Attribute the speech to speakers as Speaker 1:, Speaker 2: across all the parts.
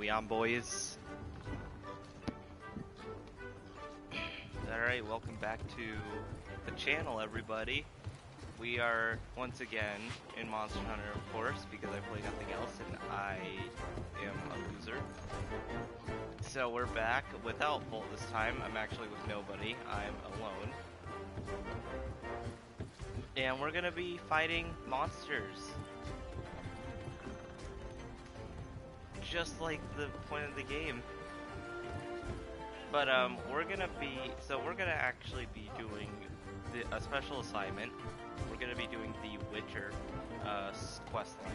Speaker 1: We on, boys? Alright, welcome back to the channel, everybody. We are, once again, in Monster Hunter, of course, because I play nothing else and I am a loser. So we're back without Volt this time. I'm actually with nobody. I'm alone. And we're gonna be fighting monsters. Just like the point of the game. But we're gonna actually be doing a special assignment. We're gonna be doing the Witcher quest line.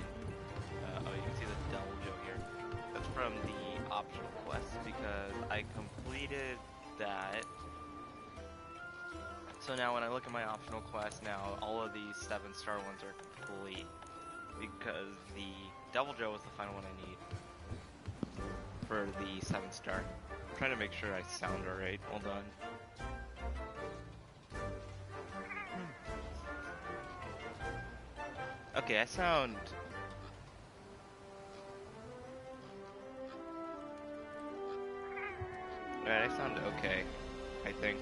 Speaker 1: Oh, you can see the Devil Joe here. That's from the optional quest because I completed that. So now when I look at my optional quest now, all of these 7-star ones are complete because the Devil Joe is the final one I need for the 7-star. I'm trying to make sure I sound alright. Hold on. Okay, I sound... Alright, I sound okay, I think.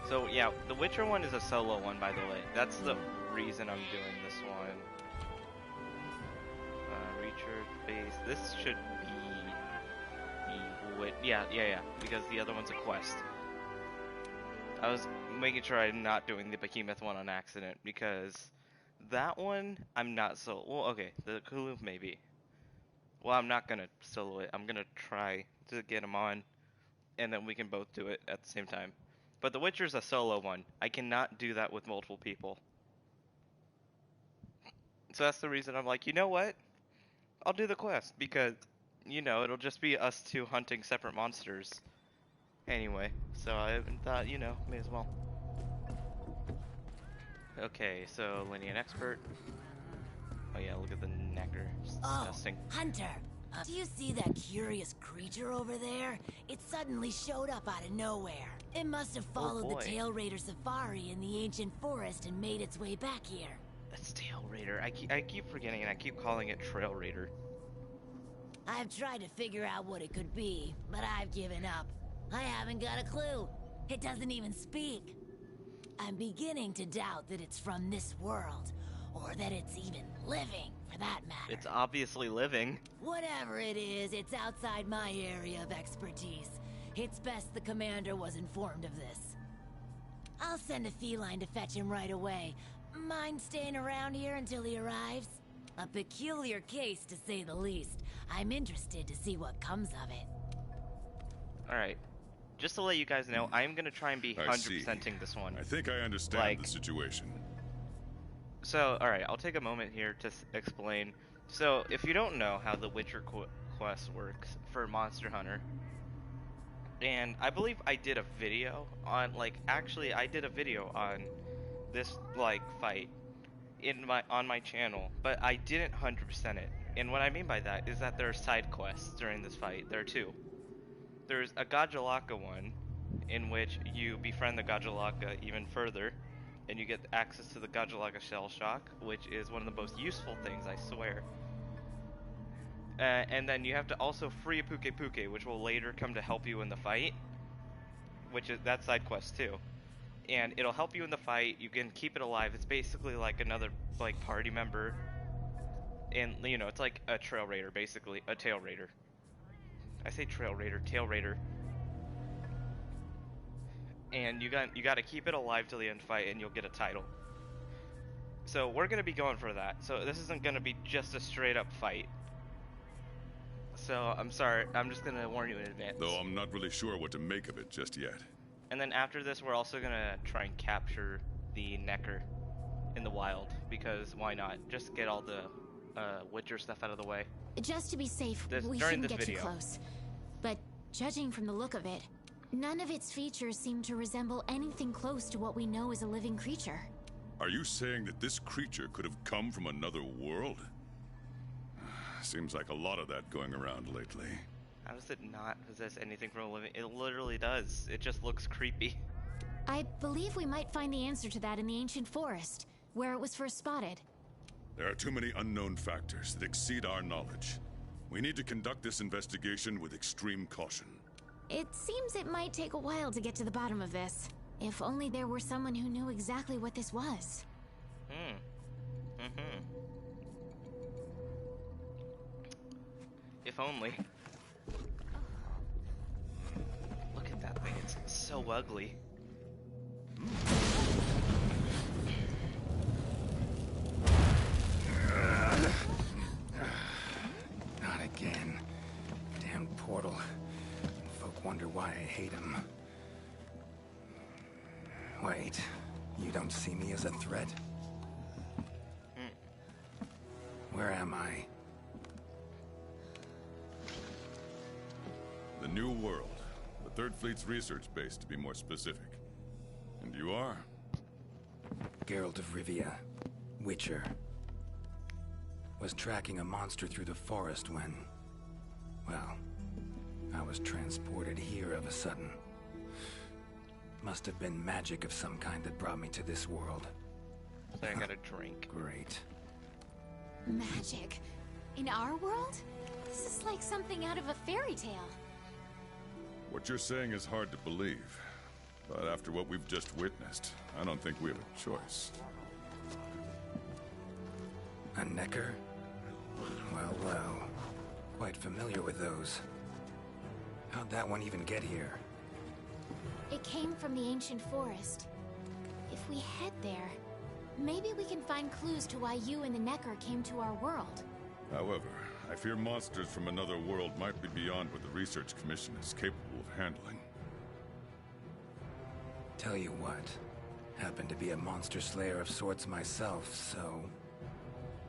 Speaker 1: So yeah, the Witcher one is a solo one, by the way. That's the reason I'm doing this one. Reacher base. This should be the yeah, because the other one's a quest. I was making sure I'm not doing the Behemoth one on accident because that one I'm not so well. Okay, the Cthulhu maybe. Well, I'm not gonna solo it. I'm gonna try to get him on, and then we can both do it at the same time. But the Witcher's a solo one. I cannot do that with multiple people. So that's the reason I'm like, you know what? I'll do the quest because, you know, it'll just be us two hunting separate monsters. Anyway, so I thought, you know, may as well. Okay, so Linean Expert. Oh yeah, look at the necker. It's disgusting.
Speaker 2: Oh, Hunter! Do you see that curious creature over there? It suddenly showed up out of nowhere. It must have followed the Tail Raider safari in the ancient forest and made its way back here.
Speaker 1: That's Tail Raider. I keep forgetting and I keep calling it Trail Raider.
Speaker 2: I've tried to figure out what it could be, but I've given up. I haven't got a clue. It doesn't even speak. I'm beginning to doubt that it's from this world, or that it's even living, for that matter.
Speaker 1: It's obviously living.
Speaker 2: Whatever it is, it's outside my area of expertise. It's best the commander was informed of this. I'll send a feline to fetch him right away. Mind staying around here until he arrives? A peculiar case, to say the least. I'm interested to see what comes of it.
Speaker 1: Alright. Just to let you guys know, I'm gonna try and be 100%ing this one.
Speaker 3: I think I understand the situation.
Speaker 1: So, alright, I'll take a moment here to explain. So, if you don't know how the Witcher quest works for Monster Hunter, and I believe I did a video on, I did a video on this, fight on my channel, but I didn't 100% it. And what I mean by that is that there are side quests during this fight. There are two. There's a Gajalaka one, in which you befriend the Gajalaka even further, and you get access to the Gajalaka Shell Shock, which is one of the most useful things, I swear. And then you have to also free a Puke Puke, which will later come to help you in the fight, which is that side quest too. And it'll help you in the fight. You can keep it alive. It's basically like another party member, and you know, it's like a Trail Raider, basically a Tail Raider. I say Trail Raider, Tail Raider. And you got to keep it alive till the end fight, and you'll get a title. So we're gonna be going for that. So this isn't gonna be just a straight up fight. So I'm sorry. I'm just gonna warn you in advance.
Speaker 3: Though I'm not really sure what to make of it just yet.
Speaker 1: And then after this, we're also gonna try and capture the Necker in the wild, because why not? Just get all the Witcher stuff out of the way.
Speaker 4: Just to be safe, we shouldn't get too close. But judging from the look of it, none of its features seem to resemble anything close to what we know is a living creature.
Speaker 3: Are you saying that this creature could have come from another world? Seems like a lot of that going around lately.
Speaker 1: How does it not possess anything from a living? It literally does. It just looks creepy.
Speaker 4: I believe we might find the answer to that in the ancient forest, where it was first spotted.
Speaker 3: There are too many unknown factors that exceed our knowledge. We need to conduct this investigation with extreme caution.
Speaker 4: It seems it might take a while to get to the bottom of this. If only there were someone who knew exactly what this was.
Speaker 1: If only. Look at that thing, it's so ugly.
Speaker 5: Not again. Damn portal. Folk wonder why I hate him. Wait, you don't see me as a threat? Where am I?
Speaker 3: The New World. The Third Fleet's research base, to be more specific. And you are?
Speaker 5: Geralt of Rivia. Witcher. Was tracking a monster through the forest when... well, I was transported here of a sudden. Must have been magic of some kind that brought me to this world.
Speaker 1: So I got a drink.
Speaker 5: Great.
Speaker 4: Magic? In our world? This is like something out of a fairy tale.
Speaker 3: What you're saying is hard to believe. But after what we've just witnessed, I don't think we have a choice.
Speaker 5: A Necker? Well, well. Quite familiar with those. How'd that one even get here?
Speaker 4: It came from the ancient forest. If we head there, maybe we can find clues to why you and the Necker came to our world.
Speaker 3: However, I fear monsters from another world might be beyond what the Research Commission is capable of handling.
Speaker 5: Tell you what, happen to be a monster slayer of sorts myself, so...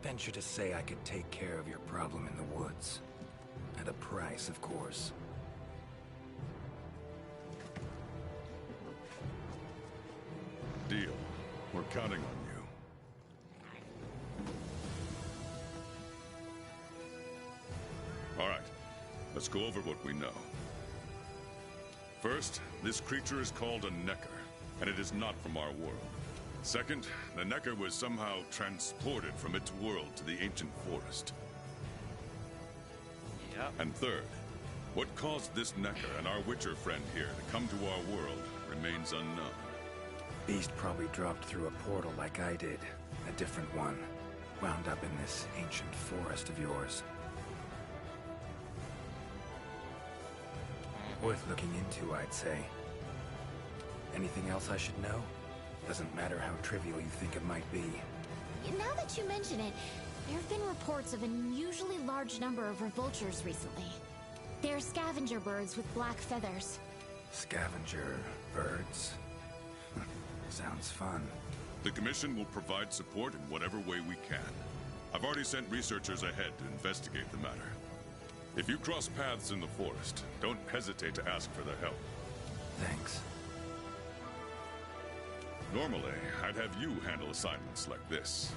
Speaker 5: venture to say I could take care of your problem in the woods. At a price, of course.
Speaker 3: Deal. We're counting on you. All right. Let's go over what we know. First, this creature is called a Necker, and it is not from our world. Second, the Necker was somehow transported from its world to the ancient forest.
Speaker 1: Yep.
Speaker 3: And third, what caused this Necker and our Witcher friend here to come to our world remains unknown.
Speaker 5: Beast probably dropped through a portal like I did. A different one. Wound up in this ancient forest of yours. Worth looking into, I'd say. Anything else I should know? Doesn't matter how trivial you think it might be.
Speaker 4: Now that you mention it, there have been reports of an unusually large number of revoltures recently. They're scavenger birds with black feathers.
Speaker 5: Scavenger birds? Sounds fun.
Speaker 3: The Commission will provide support in whatever way we can. I've already sent researchers ahead to investigate the matter. If you cross paths in the forest, don't hesitate to ask for their help.
Speaker 5: Thanks.
Speaker 3: Normally, I'd have you handle assignments like this.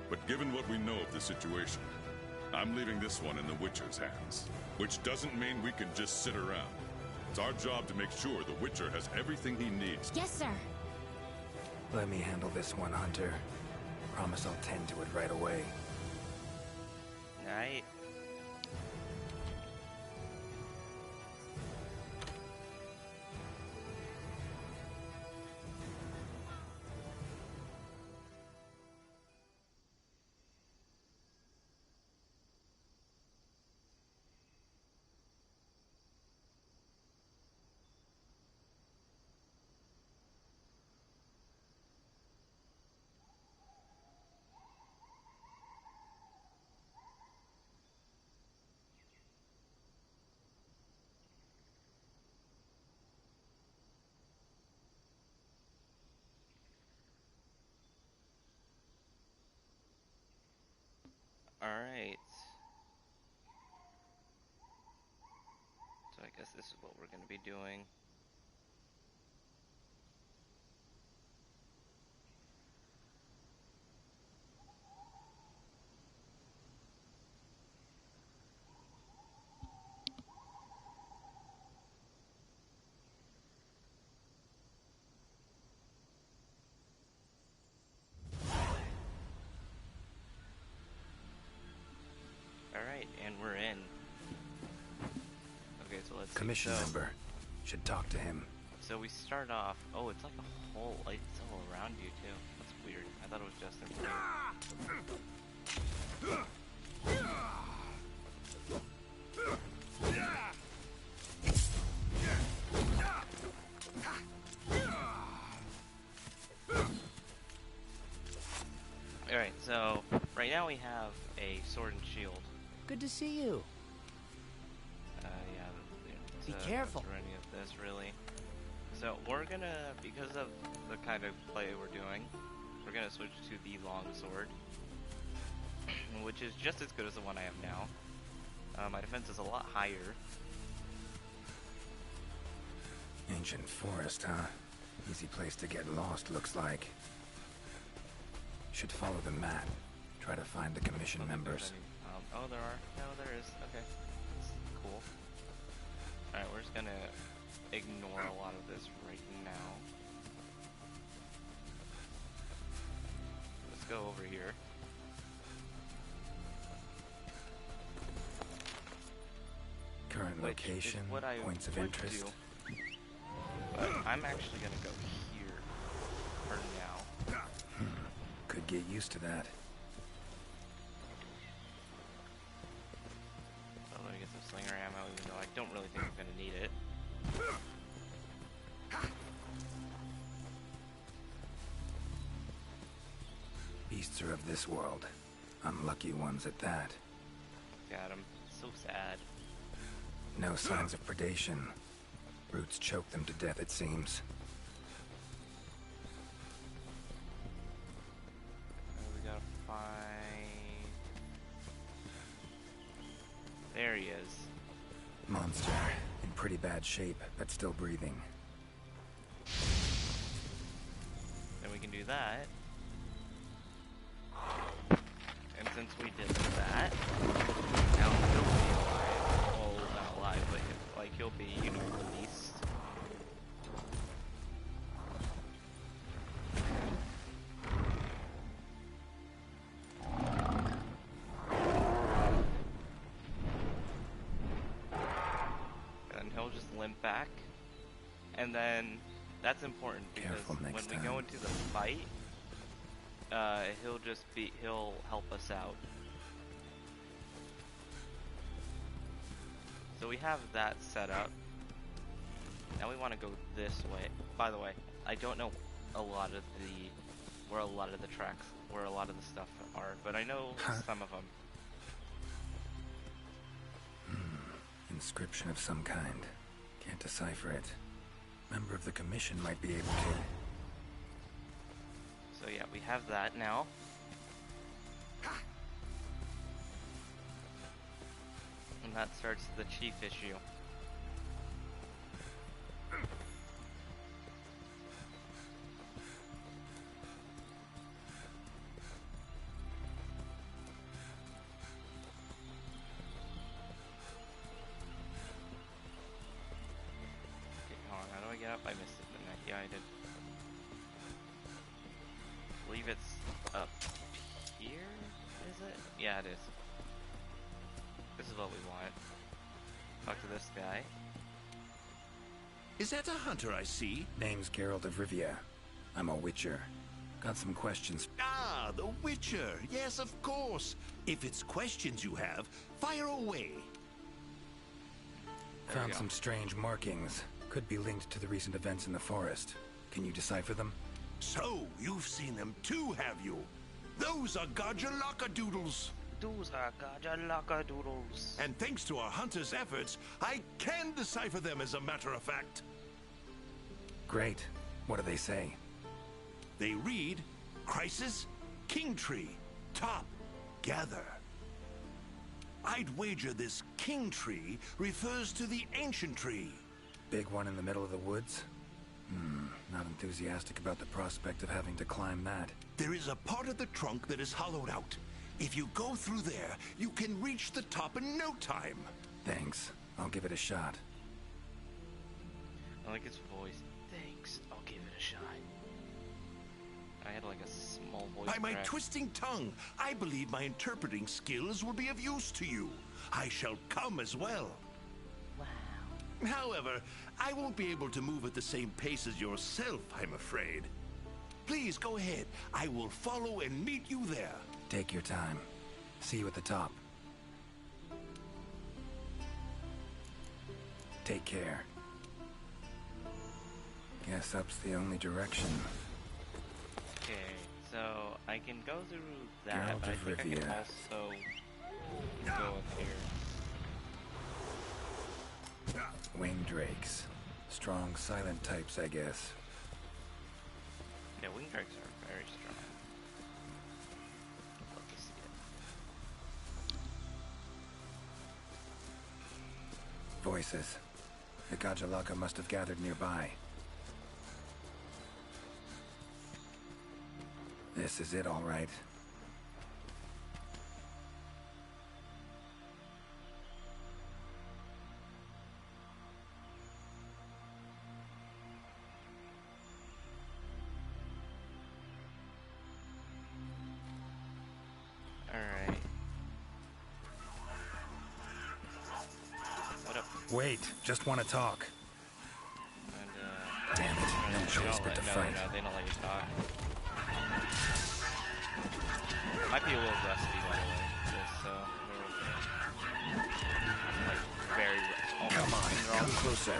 Speaker 3: But given what we know of the situation, I'm leaving this one in the Witcher's hands. Which doesn't mean we can just sit around. It's our job to make sure the Witcher has everything he needs.
Speaker 4: Yes, sir.
Speaker 5: Let me handle this one, Hunter. Promise I'll tend to it right away.
Speaker 1: Night. Alright. So I guess this is what we're going to be doing.
Speaker 5: Commission member. Should talk to him.
Speaker 1: So we start off. Oh, it's like a whole. Like, it's all around you too. That's weird. I thought it was just in front of you. Alright, so right now we have a sword and shield.
Speaker 6: Good to see you.
Speaker 1: Yeah.
Speaker 6: Be careful.
Speaker 1: For any of this, really. So we're gonna, because of the kind of play we're doing, we're gonna switch to the long sword, which is just as good as the one I have now. My defense is a lot higher.
Speaker 5: Ancient forest, huh? Easy place to get lost, looks like. Should follow the map. Try to find the commission members.
Speaker 1: Oh, there are. No, there is. Okay. That's cool. Alright, we're just gonna ignore a lot of this right now. Let's go over here.
Speaker 5: Current location, points of interest.
Speaker 1: But I'm actually gonna go here for now.
Speaker 5: Could get used to that.
Speaker 1: I'm gonna get some slinger ammo, even though I don't really think I'm gonna need it.
Speaker 5: Beasts are of this world. Unlucky ones at that.
Speaker 1: Got him. So sad.
Speaker 5: No signs of predation. Roots choke them to death, it seems.
Speaker 1: We gotta find... There he is.
Speaker 5: Monster. In pretty bad shape, but still breathing.
Speaker 1: Then we can do that. And since we did that, now he'll be alive. Well, not alive, but like he'll be, you know, released. And he'll just limp back. And then that's important because when we go into the fight, he'll help us out. So we have that set up. Now we want to go this way. By the way, I don't know where a lot of the tracks, where a lot of the stuff are, but I know some of them.
Speaker 5: Inscription of some kind. Can't decipher it. Member of the commission might be able to.
Speaker 1: So yeah, we have that now. And that starts the chief issue. Up, I missed it, didn't I? Yeah, I did. I believe it's up here, is it? Yeah, it is. This is what we want. Talk to this guy.
Speaker 7: Is that a hunter I see?
Speaker 5: Name's Geralt of Rivia. I'm a witcher. Got some questions.
Speaker 7: Ah, the Witcher. Yes, of course. If it's questions you have, fire away.
Speaker 5: Found some strange markings. Could be linked to the recent events in the forest. Can you decipher them?
Speaker 7: So, you've seen them too, have you? Those are Gajalaka-doodles.
Speaker 1: Those are Gajalaka-doodles.
Speaker 7: And thanks to our hunter's efforts, I can decipher them as a matter of fact.
Speaker 5: Great. What do they say?
Speaker 7: They read, Crisis, King Tree, Top, Gather. I'd wager this King Tree refers to the ancient tree.
Speaker 5: Big one in the middle of the woods? Not enthusiastic about the prospect of having to climb that.
Speaker 7: There is a part of the trunk that is hollowed out. If you go through there, you can reach the top in no time.
Speaker 5: Thanks. I'll give it a shot.
Speaker 1: I like his voice. Thanks. I'll give it a shot. I had like a small voice
Speaker 7: By my
Speaker 1: crack.
Speaker 7: twisting tongue, I believe my interpreting skills will be of use to you. I shall come as well.
Speaker 1: Wow.
Speaker 7: However, I won't be able to move at the same pace as yourself, I'm afraid. Please go ahead. I will follow and meet you there.
Speaker 5: Take your time. See you at the top. Take care. Guess up's the only direction.
Speaker 1: Okay, so I can go through that,
Speaker 5: Geralt
Speaker 1: but I
Speaker 5: of
Speaker 1: think I can
Speaker 5: Rivia.
Speaker 1: also go up here.
Speaker 5: Winged drakes. Strong, silent types, I guess.
Speaker 1: Yeah, wing drakes are very strong. Love to see it.
Speaker 5: Voices. The Gajalaka must have gathered nearby. This is it, all right.
Speaker 1: Alright. What up?
Speaker 5: Wait, just want to talk.
Speaker 1: And,
Speaker 5: Damn it, no choice but to fight.
Speaker 1: No, they don't let you talk. Might be a little rusty, by the way, so we're okay. Like, very rusty.
Speaker 5: Come on, come closer.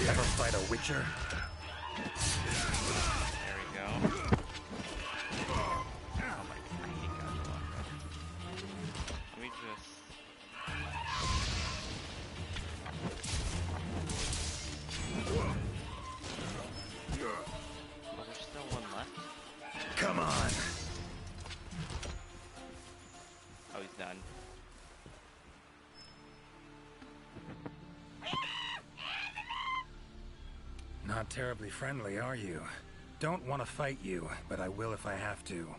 Speaker 5: Ever fight a Witcher?
Speaker 1: There we go. Oh my god, I hate Gajalaka. Let me just... Oh, there's still one left?
Speaker 5: Come on.
Speaker 1: Oh, he's done.
Speaker 5: Not terribly friendly, are you? Don't want to fight you, but I will if I have to.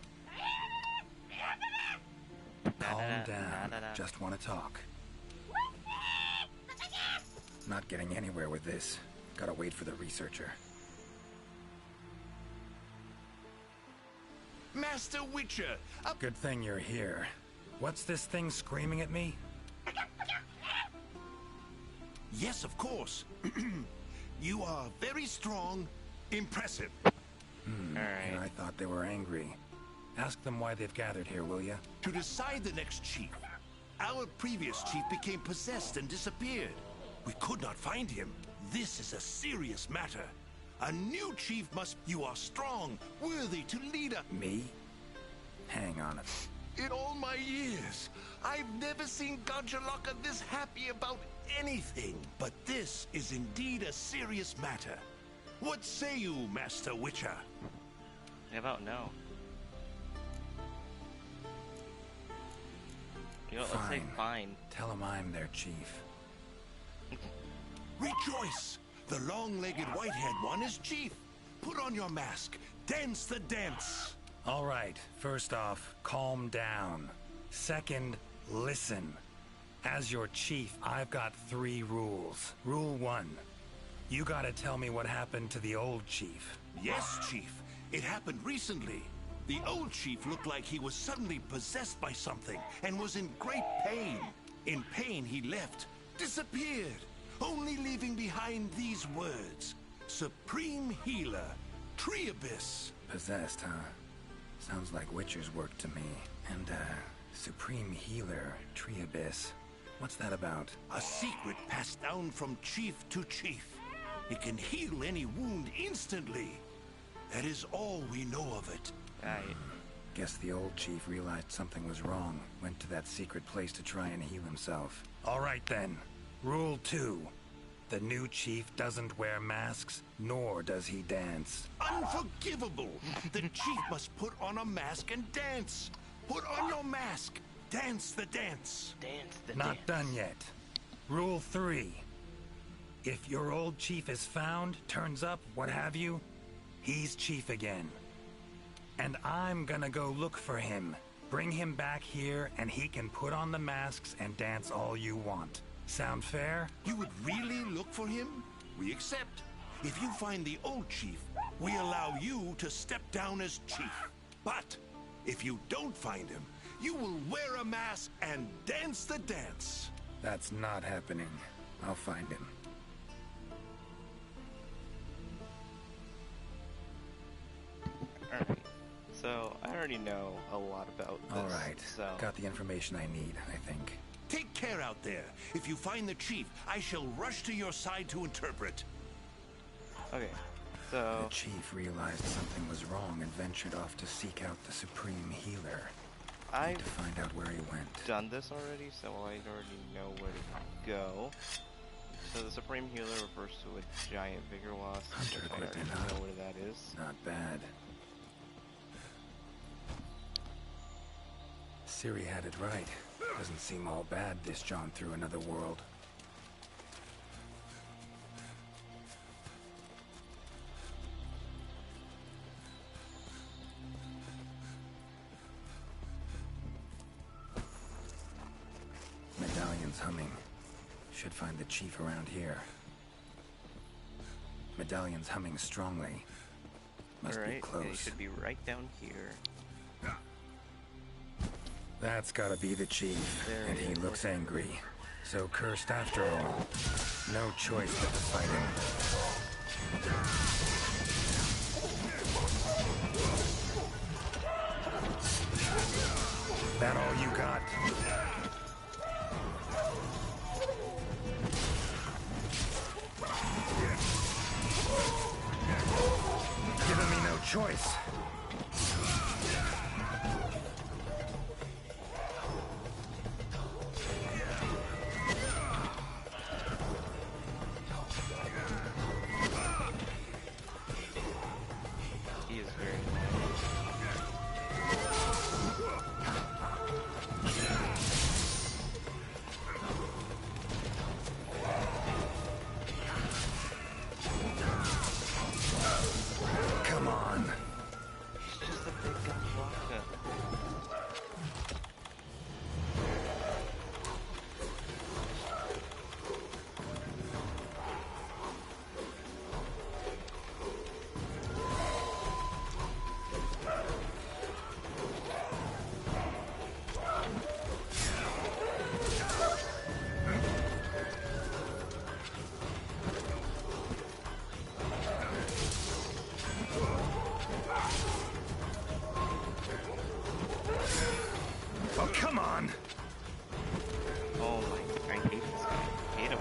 Speaker 5: Calm down. Just want to talk. Not getting anywhere with this. Gotta wait for the researcher.
Speaker 7: Master Witcher,
Speaker 5: Good thing you're here. What's this thing screaming at me?
Speaker 7: Yes, of course. You are very strong, impressive.
Speaker 5: And
Speaker 1: Alright.
Speaker 5: I thought they were angry. Ask them why they've gathered here, will ya?
Speaker 7: To decide the next chief. Our previous chief became possessed and disappeared. We could not find him. This is a serious matter. A new chief must... You are strong, worthy to lead us.
Speaker 5: Me? Hang on.
Speaker 7: In all my years, I've never seen Gajalaka this happy about anything. But this is indeed a serious matter. What say you, Master Witcher?
Speaker 1: How about no? You know, let's say fine.
Speaker 5: Tell him I'm their chief.
Speaker 7: Rejoice! The long-legged white-haired one is chief. Put on your mask. Dance the dance.
Speaker 5: All right, first off, calm down. Second, listen. As your chief, I've got 3 rules. Rule 1. You gotta tell me what happened to the old chief.
Speaker 7: Yes, chief. It happened recently. The old chief looked like he was suddenly possessed by something and was in great pain. In pain, he left, disappeared, only leaving behind these words. Supreme Healer, Triabyss.
Speaker 5: Possessed, huh? Sounds like Witcher's work to me. And, Supreme Healer, Triabyss. What's that about?
Speaker 7: A secret passed down from chief to chief. It can heal any wound instantly. That is all we know of it.
Speaker 1: Right.
Speaker 5: Guess the old chief realized something was wrong. Went to that secret place to try and heal himself. All right then. Rule 2. The new chief doesn't wear masks, nor does he dance.
Speaker 7: Unforgivable! The chief must put on a mask and dance. Put on your mask. Dance the dance.
Speaker 1: Dance the
Speaker 5: Not
Speaker 1: dance.
Speaker 5: done yet. Rule 3. If your old chief is found, turns up, what have you, he's chief again. And I'm gonna go look for him. Bring him back here, and he can put on the masks and dance all you want. Sound fair?
Speaker 7: You would really look for him? We accept. If you find the old chief, we allow you to step down as chief. But if you don't find him, you will wear a mask and dance the dance.
Speaker 5: That's not happening. I'll find him.
Speaker 1: Alright. So, I already know a lot about this.
Speaker 5: Alright.
Speaker 1: So...
Speaker 5: Got the information I need, I think.
Speaker 7: Take care out there. If you find the chief, I shall rush to your side to interpret.
Speaker 1: Okay, so...
Speaker 5: The chief realized something was wrong and ventured off to seek out the Supreme Healer. I need to find out where he went.
Speaker 1: Done this already, so I already know where to go. So the Supreme Healer refers to a giant Vigor Wasp.
Speaker 5: Hunter equipment,
Speaker 1: I already know where that is.
Speaker 5: Not bad. Ciri had it right. Doesn't seem all bad, this jaunt through another world. Medallion's humming. Should find the chief around here. Medallion's humming strongly. Must be close.
Speaker 1: He should be right down here.
Speaker 5: That's gotta be the chief, and he looks angry. So cursed after all. No choice but to fight him. That all you got? Giving me no choice. Oh, come on!
Speaker 1: Oh my, I hate this guy. I hate him.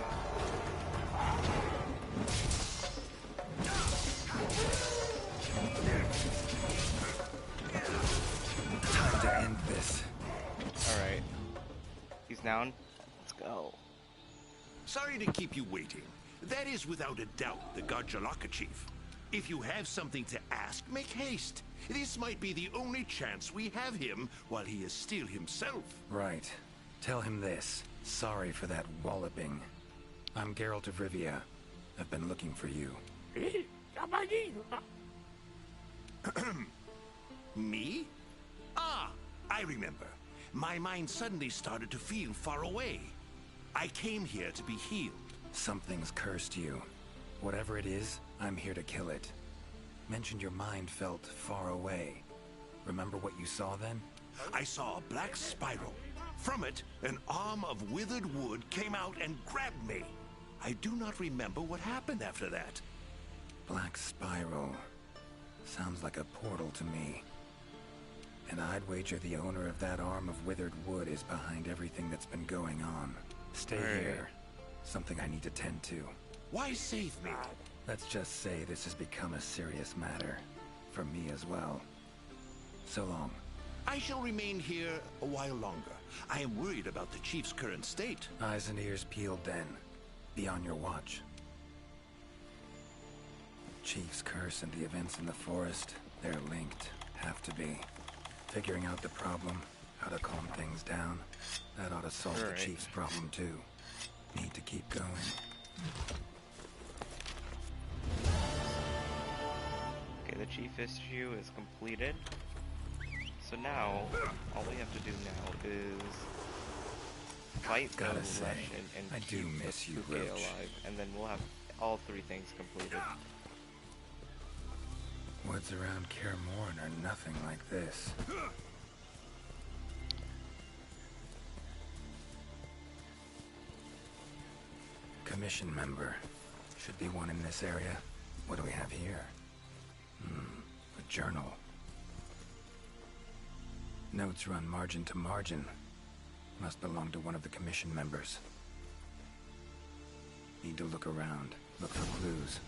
Speaker 5: Time to end this.
Speaker 1: Alright. He's down. Let's go.
Speaker 7: Sorry to keep you waiting. That is without a doubt the Gajjalaka chief. If you have something to ask, make haste. This might be the only chance we have him while he is still himself.
Speaker 5: Right. Tell him this. Sorry for that walloping. I'm Geralt of Rivia. I've been looking for you.
Speaker 7: Me? Ah, I remember. My mind suddenly started to feel far away. I came here to be healed.
Speaker 5: Something's cursed you. Whatever it is, I'm here to kill it. Mentioned your mind felt far away. Remember what you saw then?
Speaker 7: I saw a black spiral. From it, an arm of withered wood came out and grabbed me. I do not remember what happened after that.
Speaker 5: Black spiral. Sounds like a portal to me. And I'd wager the owner of that arm of withered wood is behind everything that's been going on. Stay here. Something I need to tend to.
Speaker 7: Why save me?
Speaker 5: Let's just say this has become a serious matter. For me as well. So long.
Speaker 7: I shall remain here a while longer. I am worried about the chief's current state.
Speaker 5: Eyes and ears peeled then. Be on your watch. Chief's curse and the events in the forest, they're linked. Have to be. Figuring out the problem, how to calm things down, that ought to solve the chief's problem too. Need to keep going.
Speaker 1: Okay, the chief issue is completed. So now, all we have to do now is fight
Speaker 5: Gotta
Speaker 1: Rush
Speaker 5: say,
Speaker 1: and
Speaker 5: I do
Speaker 1: keep
Speaker 5: miss you,
Speaker 1: Fuke
Speaker 5: Roach.
Speaker 1: alive, and then we'll have all 3 things completed.
Speaker 5: Woods around Kaer Morhen are nothing like this. Commission member. Should be one in this area. What do we have here? A journal. Notes run margin to margin. Must belong to one of the commission members. Need to look around. Look for clues.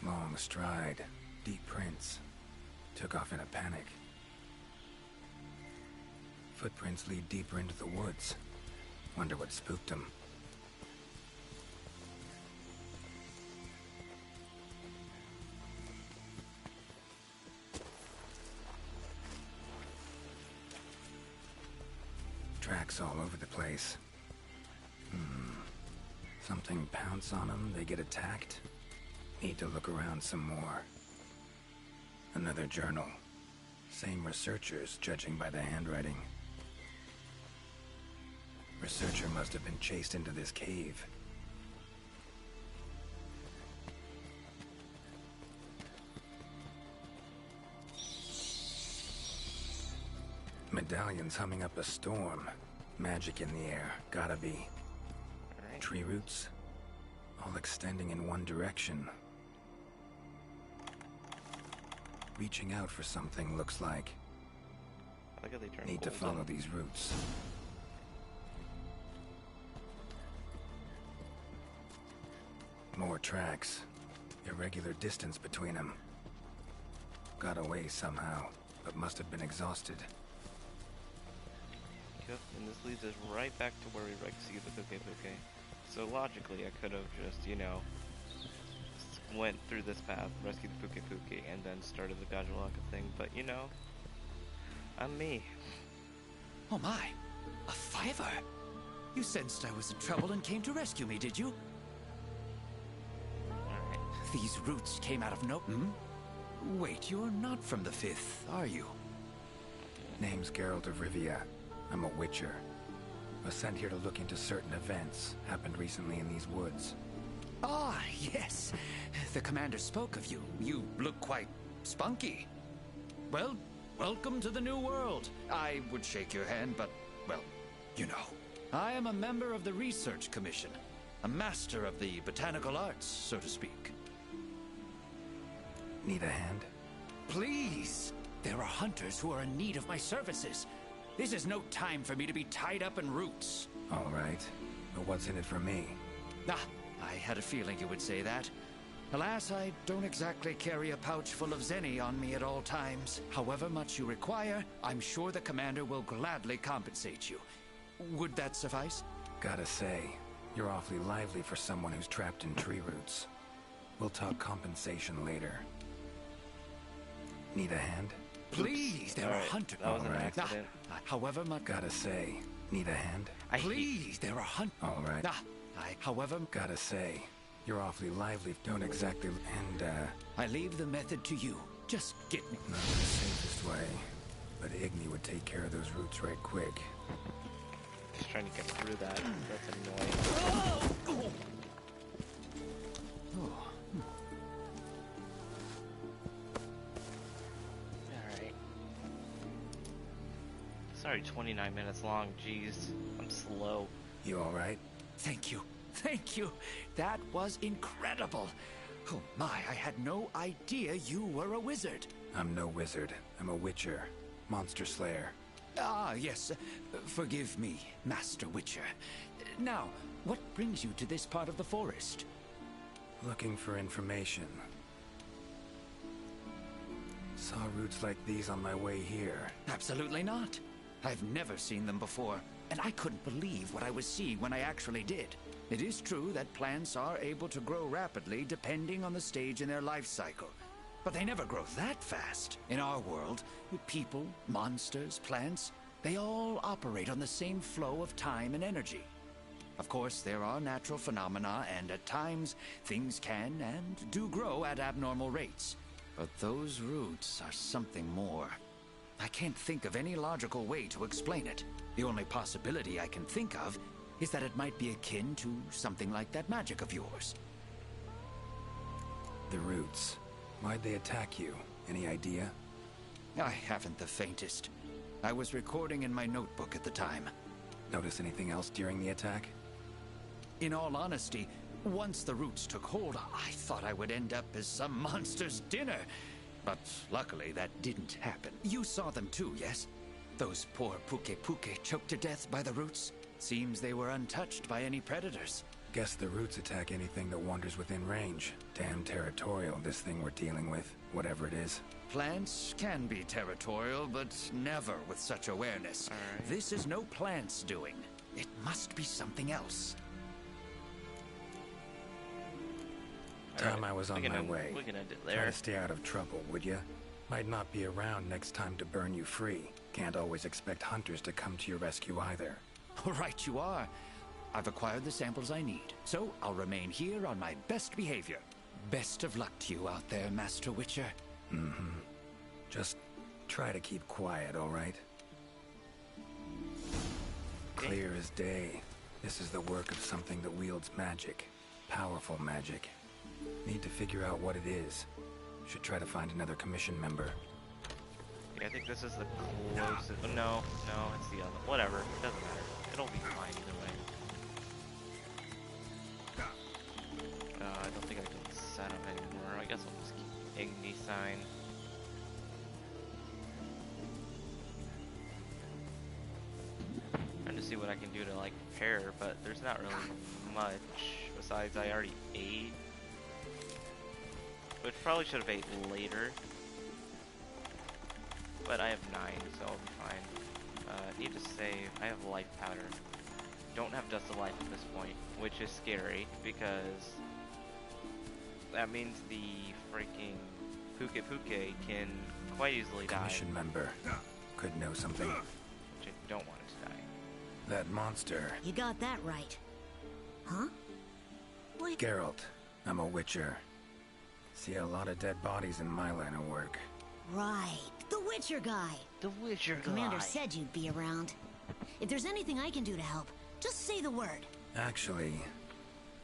Speaker 5: Long stride. Deep prints. Took off in a panic. Footprints lead deeper into the woods. Wonder what spooked him. Tracks all over the place. Something pounce on them, they get attacked. Need to look around some more. Another journal. Same researchers, judging by the handwriting. Researcher must have been chased into this cave. Medallions humming up a storm. Magic in the air, gotta be.
Speaker 1: Alright.
Speaker 5: Tree roots, all extending in one direction. Reaching out for something, looks like.
Speaker 1: I like how they turn
Speaker 5: Need to
Speaker 1: golden.
Speaker 5: follow these roots. More tracks. Irregular distance between them. Got away somehow, but must have been exhausted.
Speaker 1: Yep, and this leads us right back to where we rescued the Puke. So logically, I could have just, you know, went through this path, rescued the Puke, and then started the Gajulaka thing, but you know, I'm me.
Speaker 6: Oh my, a 5er. You sensed I was in trouble and came to rescue me, did you?
Speaker 1: Alright.
Speaker 6: These roots came out of Wait, you're not from the 5th, are you?
Speaker 5: Name's Geralt of Rivia. I'm a Witcher. Was sent here to look into certain events happened recently in these woods.
Speaker 6: Ah, yes. The commander spoke of you. You look quite spunky. Well, welcome to the new world. I would shake your hand, but, well, you know. I am a member of the Research Commission. A master of the botanical arts, so to speak.
Speaker 5: Need a hand?
Speaker 6: Please! There are hunters who are in need of my services. This is no time for me to be tied up in roots.
Speaker 5: All right. But what's in it for me?
Speaker 6: Ah, I had a feeling you would say that. Alas, I don't exactly carry a pouch full of Zenny on me at all times. However much you require, I'm sure the commander will gladly compensate you. Would that suffice?
Speaker 5: Gotta say, you're awfully lively for someone who's trapped in tree roots. We'll talk compensation later. Need a hand?
Speaker 6: Please, there are hunters.
Speaker 1: That was an
Speaker 5: Alright.
Speaker 1: accident.
Speaker 6: However much...
Speaker 5: Gotta say, need a hand?
Speaker 6: Please, there are hunters.
Speaker 5: All right.
Speaker 6: However...
Speaker 5: Gotta say, you're awfully lively. Don't exactly... And,
Speaker 6: I leave the method to you. Just get me.
Speaker 5: not the safest way. But Igni would take care of those roots right quick.
Speaker 1: Just trying to get through that. That's annoying. Alright. Sorry, 29 minutes long. Jeez. I'm slow.
Speaker 5: You all right?
Speaker 6: Thank you. Thank you. That was incredible. Oh my, I had no idea you were a wizard.
Speaker 5: I'm no wizard. I'm a witcher. Monster slayer.
Speaker 6: Ah, yes. Forgive me, Master Witcher. Now, what brings you to this part of the forest?
Speaker 5: Looking for information. Saw roots like these on my way here.
Speaker 6: Absolutely not. I've never seen them before, and I couldn't believe what I was seeing when I actually did. It is true that plants are able to grow rapidly depending on the stage in their life cycle. But they never grow that fast. In our world, people, monsters, plants, they all operate on the same flow of time and energy. Of course, there are natural phenomena, and at times, things can and do grow at abnormal rates. But those roots are something more. I can't think of any logical way to explain it. The only possibility I can think of is that it might be akin to something like that magic of yours.
Speaker 5: The roots. Why'd they attack you? Any idea?
Speaker 6: I haven't the faintest. I was recording in my notebook at the time.
Speaker 5: Notice anything else during the attack?
Speaker 6: In all honesty, once the roots took hold, I thought I would end up as some monster's dinner. But luckily, that didn't happen. You saw them too, yes? Those poor Puke choked to death by the roots. Seems they were untouched by any predators.
Speaker 5: Guess the roots attack anything that wanders within range. Damn territorial, this thing we're dealing with, whatever it is.
Speaker 6: Plants can be territorial, but never with such awareness.
Speaker 1: Right.
Speaker 6: This is no plant's doing. It must be something else.
Speaker 5: Time I was on my way.
Speaker 1: We can end it
Speaker 5: Try
Speaker 1: there.
Speaker 5: to stay out of trouble, would ya? Might not be around next time to burn you free. Can't always expect hunters to come to your rescue either.
Speaker 6: Right you are. I've acquired the samples I need, so I'll remain here on my best behavior. Best of luck to you out there, Master Witcher.
Speaker 5: Mm-hmm. Just try to keep quiet, all right? Clear as day. This is the work of something that wields magic. Powerful magic. Need to figure out what it is. Should try to find another commission member.
Speaker 1: Yeah, I think this is the closest. No, it's the other. Whatever, it doesn't matter. It'll be fine either way. I don't think I can set up anymore. I guess I'll just keep Igni sign. Trying to see what I can do to like prepare, but there's not really much. Besides, I already ate. Which probably should have ate later. But I have 9, so I'll be fine. Need to save. I have life powder. Don't have dust of life at this point, which is scary because that means the freaking Puke can quite easily die.
Speaker 5: Commission member. Could know something.
Speaker 1: Which I don't want it to die.
Speaker 5: That monster.
Speaker 2: You got that right. Huh? Wait.
Speaker 5: Geralt. I'm a Witcher. See a lot of dead bodies in my line of work.
Speaker 2: Right. The Witcher guy.
Speaker 1: The Witcher guy.
Speaker 2: Commander said you'd be around. If there's anything I can do to help, just say the word.
Speaker 5: Actually,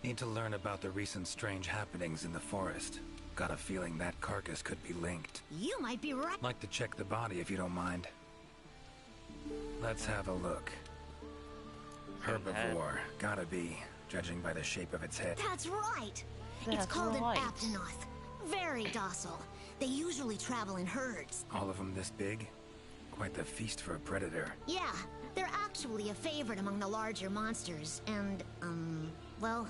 Speaker 5: need to learn about the recent strange happenings in the forest. Got a feeling that carcass could be linked.
Speaker 2: You might be right.
Speaker 5: Like to check the body if you don't mind. Let's have a look. Herbivore. Gotta be, judging by the shape of its head.
Speaker 2: That's right. It's called an Aptonoth. Very docile. They usually travel in herds.
Speaker 5: All of them this big? Quite the feast for a predator.
Speaker 2: Yeah, they're actually a favorite among the larger monsters, and, well,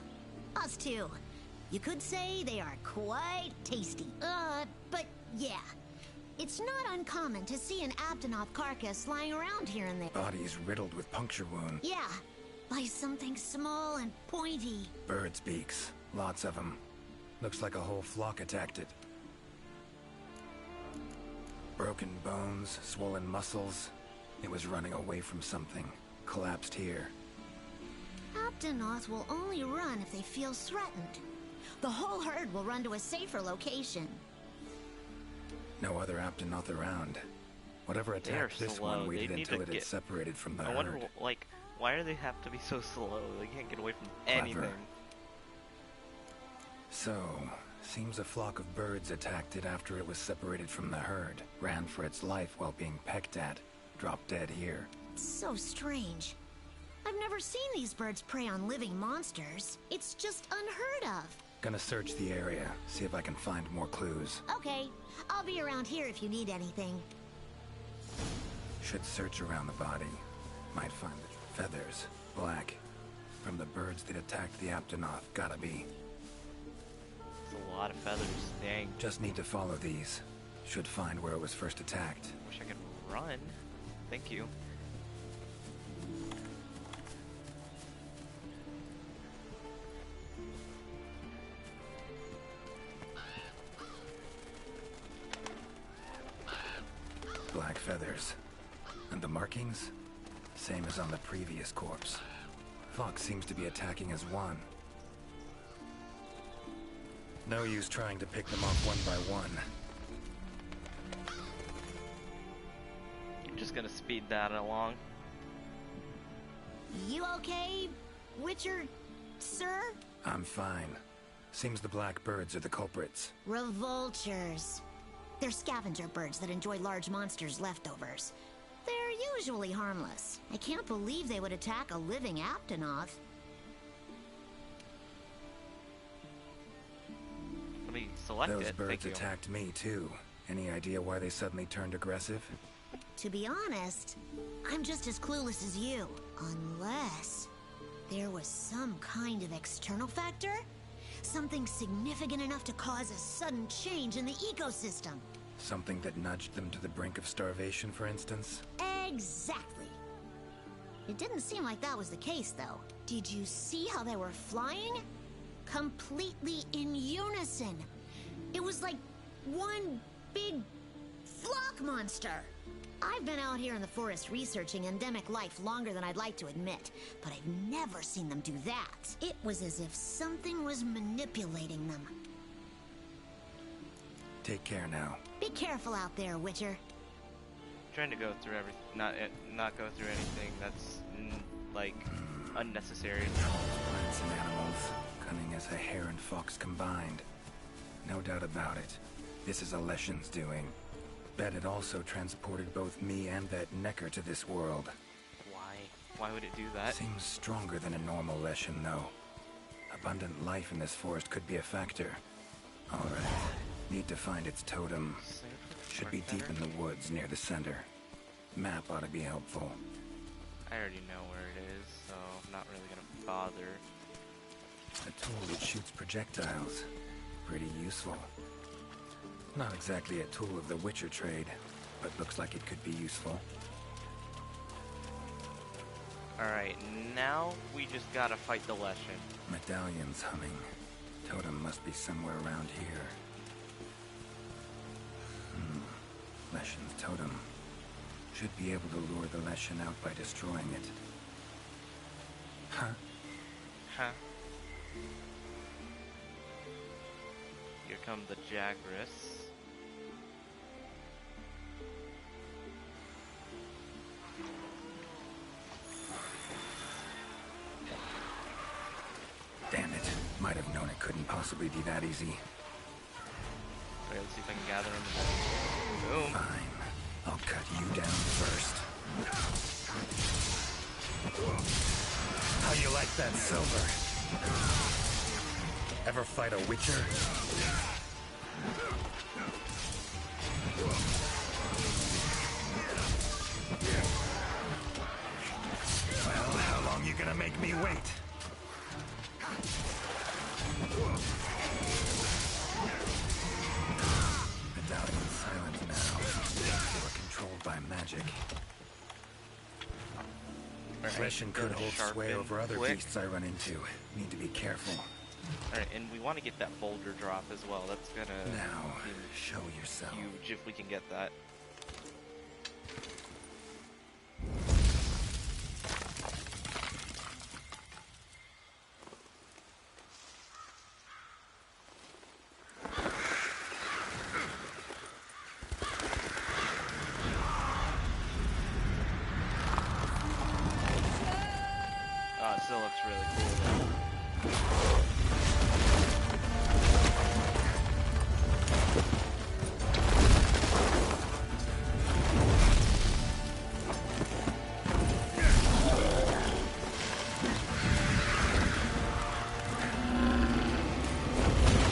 Speaker 2: us too. You could say they are quite tasty. But yeah. It's not uncommon to see an Aptonoth carcass lying around here and there.
Speaker 5: Body's riddled with puncture wounds.
Speaker 2: Yeah, by something small and pointy.
Speaker 5: Birds' beaks. Lots of them. Looks like a whole flock attacked it. Broken bones, swollen muscles. It was running away from something. Collapsed here.
Speaker 2: Aptonoth will only run if they feel threatened. The whole herd will run to a safer location.
Speaker 5: No other Aptonoth around. Whatever attacked this one waited until it had separated from the herd.
Speaker 1: I wonder, like, why do they have to be so slow? They can't get away from anything.
Speaker 5: So, seems a flock of birds attacked it after it was separated from the herd. Ran for its life while being pecked at. Dropped dead here.
Speaker 2: So strange. I've never seen these birds prey on living monsters. It's just unheard of.
Speaker 5: Gonna search the area, see if I can find more clues.
Speaker 2: Okay, I'll be around here if you need anything.
Speaker 5: Should search around the body. Might find the feathers. Black. From the birds that attacked the Aptonoth. Gotta be.
Speaker 1: It's a lot of feathers. Dang.
Speaker 5: Just need to follow these. Should find where it was first attacked.
Speaker 1: Wish I could run. Thank you.
Speaker 5: Black feathers. And the markings? Same as on the previous corpse. Fox seems to be attacking as one. No use trying to pick them off one by one.
Speaker 1: I'm just gonna speed that along.
Speaker 2: You okay, Witcher, sir?
Speaker 5: I'm fine. Seems the black birds are the culprits.
Speaker 8: Revoltures. They're scavenger birds that enjoy large monsters' leftovers. They're usually harmless. I can't believe they would attack a living Aptonoth.
Speaker 1: Let me select it.
Speaker 5: Those birds attacked me too. Any idea why they suddenly turned aggressive?
Speaker 8: To be honest, I'm just as clueless as you. Unless there was some kind of external factor? Something significant enough to cause a sudden change in the ecosystem.
Speaker 5: Something that nudged them to the brink of starvation, for instance?
Speaker 8: Exactly. It didn't seem like that was the case, though. Did you see how they were flying? Completely in unison. It was like one big flock monster. I've been out here in the forest researching endemic life longer than I'd like to admit, but I've never seen them do that. It was as if something was manipulating them.
Speaker 5: Take care now.
Speaker 8: Be careful out there, Witcher.
Speaker 1: Trying to go through everything, not go through anything that's like unnecessary.
Speaker 5: Plants and animals, cunning as a hare and fox combined. No doubt about it. This is Alessian's doing. Bet it also transported both me and that Necker to this world.
Speaker 1: Why? Why would it do that?
Speaker 5: Seems stronger than a normal Alessian, though. Abundant life in this forest could be a factor. Alright. Need to find its totem. Should be deep in the woods near the center. Map ought to be helpful.
Speaker 1: I already know where it is, so I'm not really gonna bother.
Speaker 5: A tool that shoots projectiles. Pretty useful. Not exactly a tool of the Witcher trade, but looks like it could be useful.
Speaker 1: Alright, now we just gotta fight the Leshen.
Speaker 5: Medallion's humming. Totem must be somewhere around here. Leshen's totem. Should be able to lure the Leshen out by destroying it. Huh?
Speaker 1: Huh? Here come the Jagras.
Speaker 5: Damn it. Might have known it couldn't possibly be that easy.
Speaker 1: Alright, let's see if I can gather him. Boom.
Speaker 5: Fine. I'll cut you down first. How you like that, Silver? Ever fight a Witcher? Well, how long you gonna make me wait? Medallion's silent now. They were controlled by magic. Leshen could hold sway over other beasts I run into. Need to be careful.
Speaker 1: Alright, and we want to get that boulder drop as well. That's gonna
Speaker 5: now show yourself.
Speaker 1: Huge if we can get that. Oh, it still looks really cool though.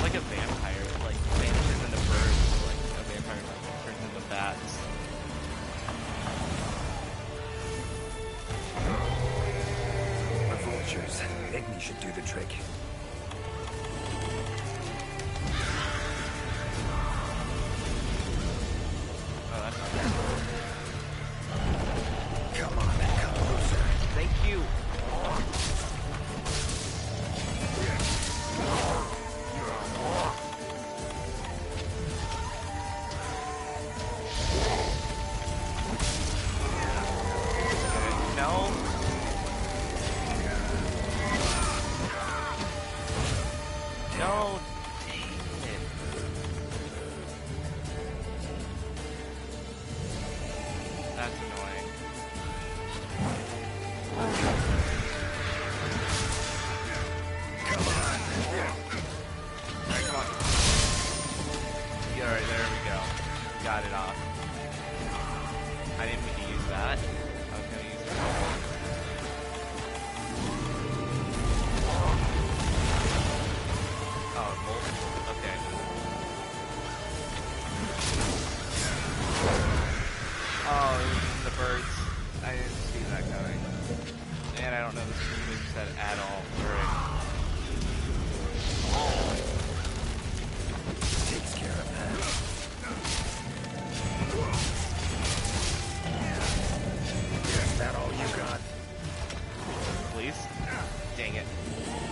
Speaker 1: Like a vampire, like vanishes into birds, like a vampire like turns into bats.
Speaker 5: Vultures. Igni should do the trick.
Speaker 1: Oh, that's not bad.
Speaker 5: Come on, come closer.
Speaker 1: Thank you. No.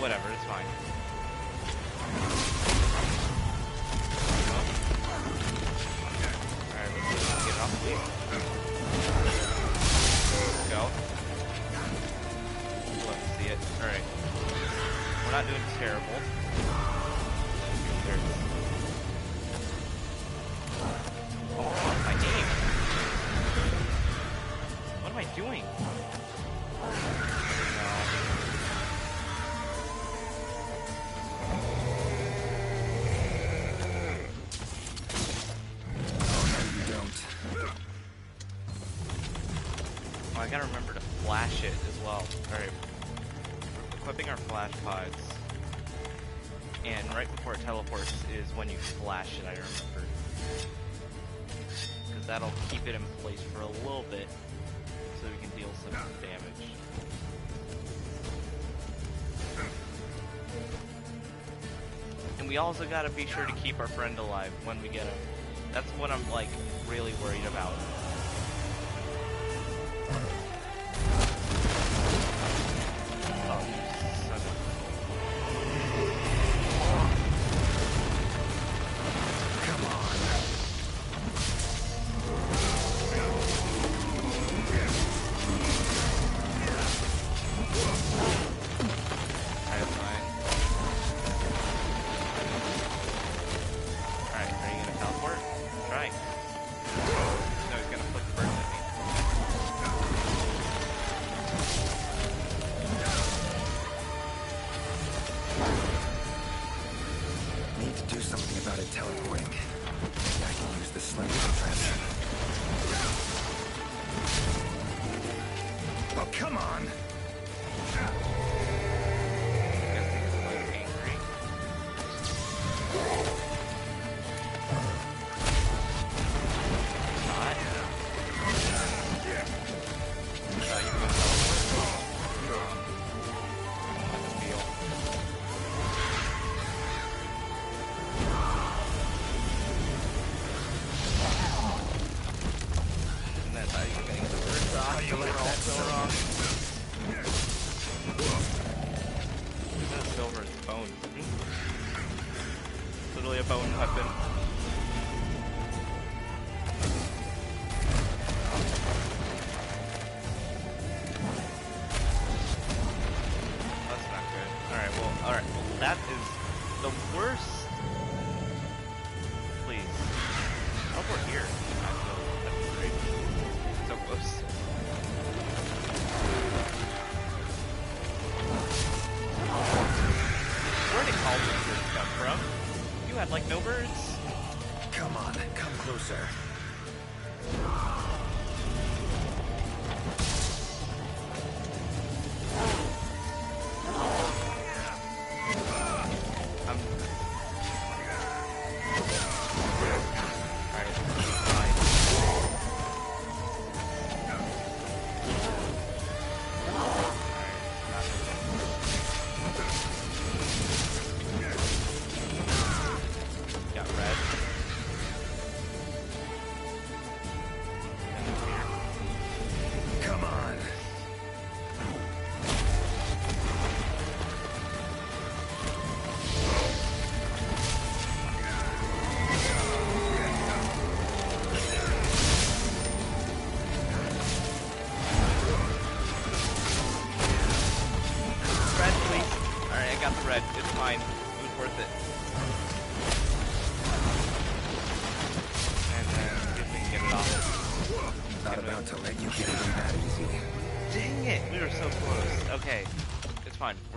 Speaker 1: whatever, it's fine. Alright, let's get it off the leaf. Let's go. Let's see it. Alright. We're not doing terrible. Oh, my aim. What am I doing? I gotta remember to flash it as well. Alright. Equipping our flash pods. And right before it teleports is when you flash it, I remember. Because that'll keep it in place for a little bit so we can deal some damage. And we also gotta be sure to keep our friend alive when we get him. That's what I'm, like, really worried about. Like no birds?
Speaker 5: Come on, come closer.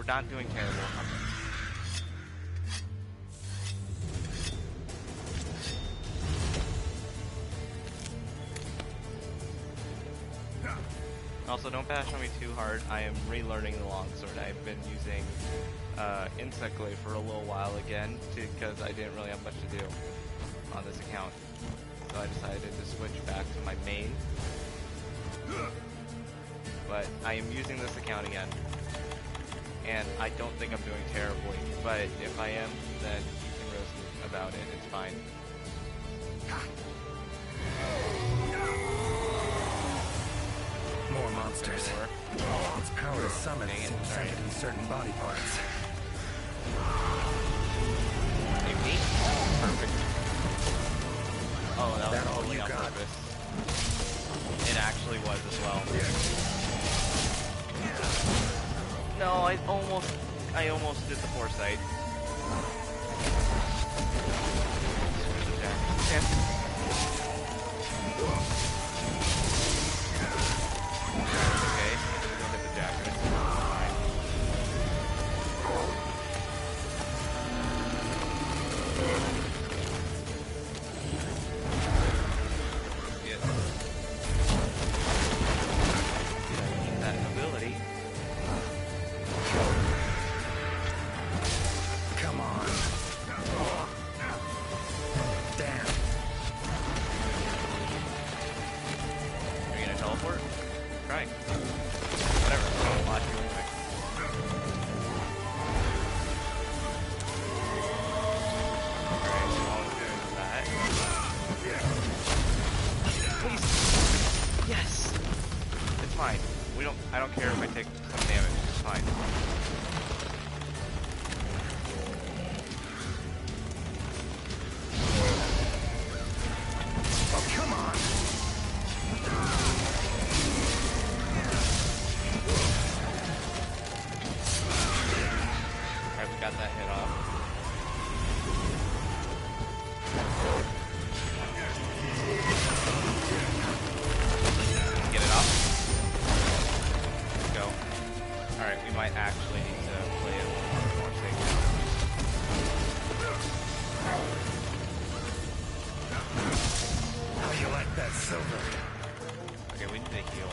Speaker 1: Not doing terrible. Also, don't bash on me too hard. I am relearning the longsword. I've been using Insect Glaive for a little while again because I didn't really have much to do on this account. So I decided to switch back to my main. But I am using this account again. And I don't think I'm doing terribly, but if I am, then you can roast me about it, it's fine.
Speaker 5: More monsters. Its power to summon seems centered in certain body parts.
Speaker 1: I almost did the foresight. Okay, don't hit the jacket. Fine. Yes. Use that ability.
Speaker 5: Come on. Damn.
Speaker 1: Are you gonna teleport? Try. Whatever. I'll watch you anyway. Alright, so I'll do that. Please. Yes. It's fine. I don't care if I take some damage. It's fine.
Speaker 5: Oh, come on.
Speaker 1: Alright, we got that hit off. Get it off. Let's go. Alright, we might actually need to play it more safe.
Speaker 5: How you like that silver?
Speaker 1: Okay, we need to heal.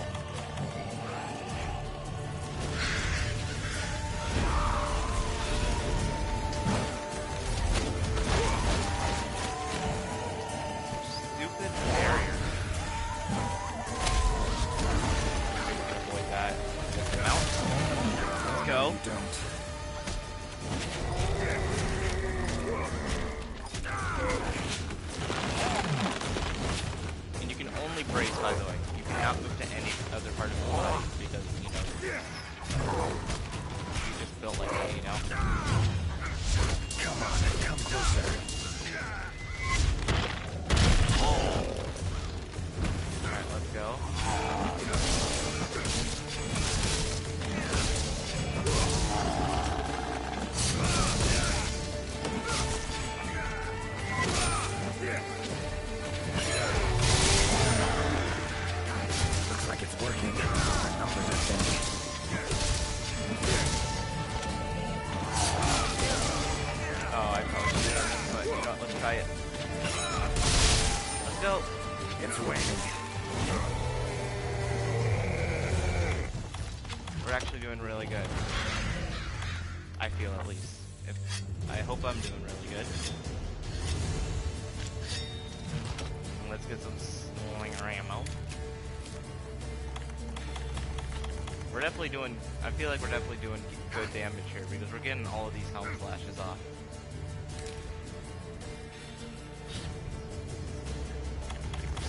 Speaker 1: Stupid barrier. Maybe we can avoid that. Get them out. Let's go.
Speaker 5: You don't.
Speaker 1: And you can only brace, by the way. You cannot move to any other part of the body because, you know, you just built like that, you know?
Speaker 5: Come on, come closer.
Speaker 1: Alright, let's go.
Speaker 5: Looks like it's working. Our numbers are thin.
Speaker 1: Oh, I probably should have, but you know what, let's try it. Let's go.
Speaker 5: It's waning.
Speaker 1: We're actually doing really good. I feel, at least. I hope I'm doing really good. And let's get some slinger ammo. We're definitely doing, I feel like we're definitely doing good damage here because we're getting all of these helm flashes off.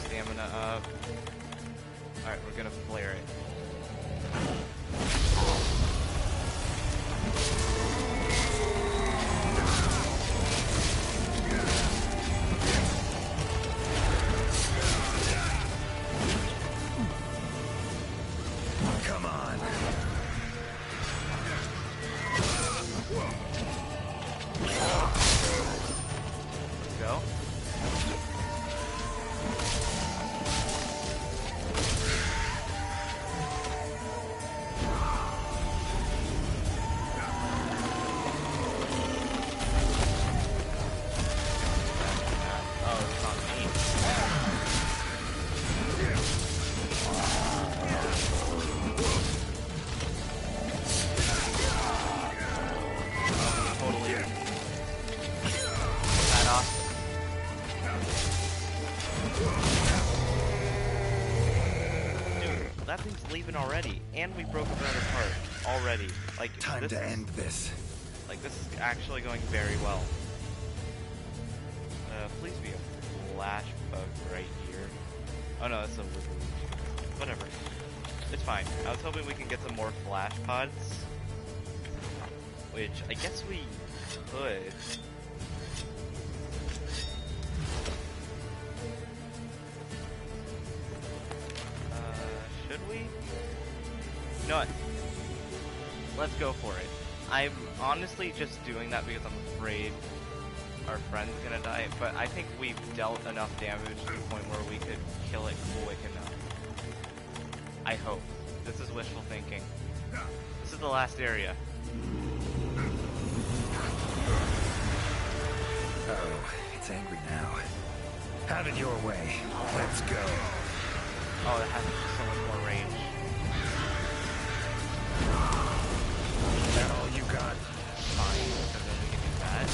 Speaker 1: Stamina up. Alright, we're gonna flare it.
Speaker 5: Come on.
Speaker 1: Let's go. Oh, it's on me. Totally. That off. Dude, that thing's leaving already, and we broke another part already. Like
Speaker 5: Time
Speaker 1: this
Speaker 5: to
Speaker 1: is-
Speaker 5: end this.
Speaker 1: Like this is actually going very well. Please be a flash bug right here. Oh no, that's a whatever. It's fine. I was hoping we can get some more flash pods, which I guess we could. Should we? You know what? Let's go for it. I'm honestly just doing that because I'm afraid our friend's gonna die, but I think we've dealt enough damage to the point where we could kill it quick enough. I hope. This is wishful thinking. This is the last area.
Speaker 5: Oh, it's angry now. Have it your way. Let's go.
Speaker 1: Oh, it has so much more range.
Speaker 5: Is that all you got?
Speaker 1: Fine, so then we can do that.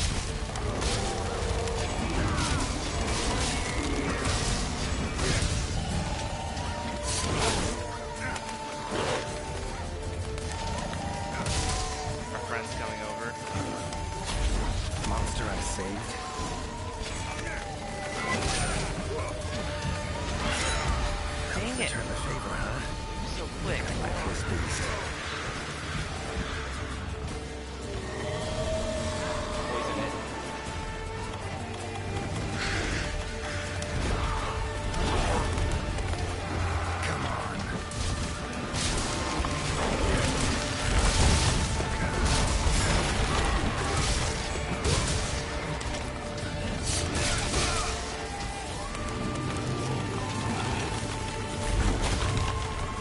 Speaker 1: Our friend's coming over.
Speaker 5: Monster I saved?
Speaker 1: Dang it!
Speaker 5: Return the favor, huh?
Speaker 1: So quick.
Speaker 5: This beast.
Speaker 1: Poison it.
Speaker 5: Come on.